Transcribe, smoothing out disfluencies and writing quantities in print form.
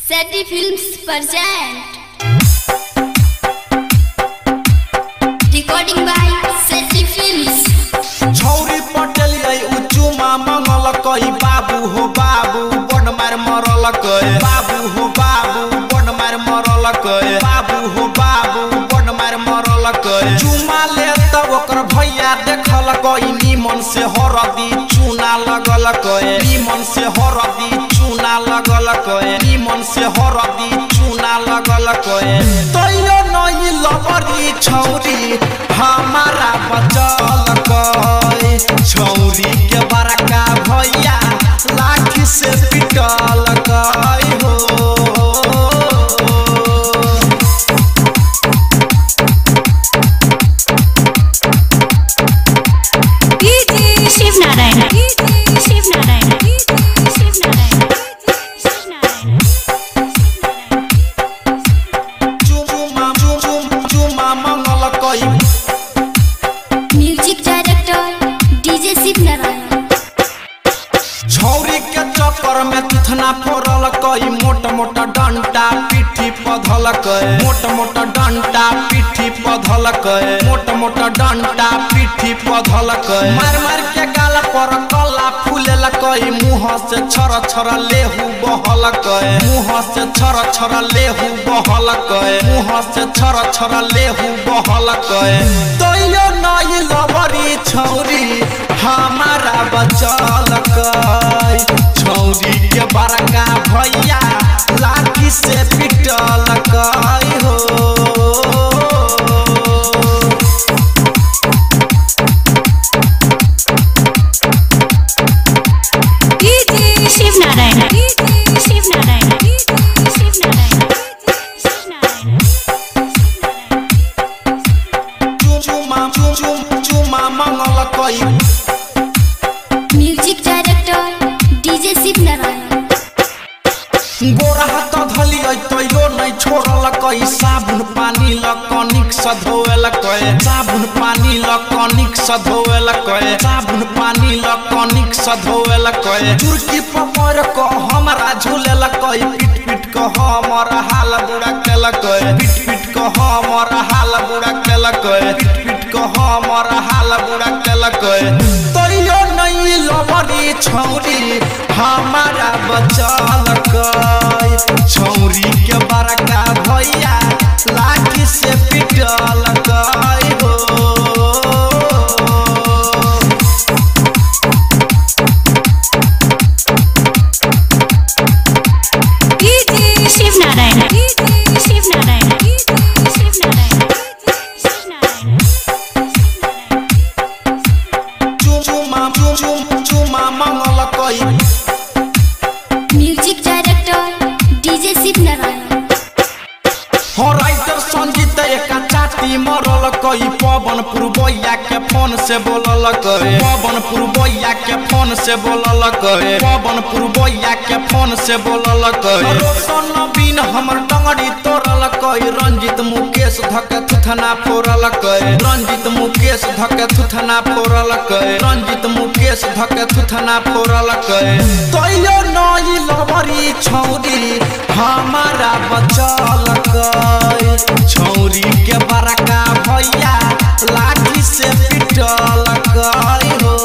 सेटी films present recording by Seti films. छौरी पटेल आई उचुमा मंगल कई बाबू हो बाबू बड़ मार मरल कई बाबू हो बाबू बड़ मार मरल कई बाबू हो बाबू बड़ मार मरल कई चुमा ले त ओकर भैया देखल कई निमन से हरदी चूना लगल कई निमन से हरदी चूना लगल कई निमन से हरदी चूना लगल कई तैयो नहीं लबरी छौरी हमारा बचल कई छौरी के बड़का भैया लाठी से पिटल कई हो शिव नारायण चुमा मंगल कई music director DJ Shiv Narayan. छौरी के चक्कर में तुथना फोड़ल कई मोट मोटा डंटा पीठी पधल कई मोट मोटा डंटा पीठी पधल कई मोट मोटा डंटा पीठी पधल कई मार मार के गाल पर कला फूलल कई मुंह से छर छर लेहू बहल कई मुंह से छर छर लेहू बहल कई मुंह से छर छर लेहू बहल कई तैयो नहीं लबरी छौरी हमारा बचल कई छौरी के बड़का भैया लाठी से पिटल कई हो शिव नारायण चुमा मंगल कई music director DJ Shiv Narayan. गोरा हाथ धली तैयो नहीं छोड़ल कई साबुन पानी लकनिक सधोएल कई साबुन पानी लकनिक सधोएल कई साबुन पानी लकनिक सधोएल कई चुरकी पकड़ क हमरा झूलेल कई पीट पीट क हमर हाल बुरा केल कई पीट पीट क हमर हाल बुरा केल कई पीट पीट क हमर हाल बुरा केल कई तैयो नहीं लबरी छौरी हमारा बचल कई छौरी के बड़का भैया लाठी से पिटल कई हो शिव नारायण चुमा मंगल कई music director DJ Shiv Narayan. हो राइटर संगीत एका चाटी मरल कई पवन पुरबैया के फोन से बोलल कई पवन पुरबैया के फोन से बोलल कई पवन पुरबैया के फोन से बोलल कई रोशन बिन हमर डंगड़ी तोड़ल कई रंजित मुकेश धके थुथना फोड़ल कई रंजित मुकेश धके थुथना फोड़ल कई रंजित मुकेश धके थुथना फोड़ल कई तैयो नहीं लबरी छौरी हमारा बचल कई छौरी के बड़का भैया लाठी से पिटल कई हो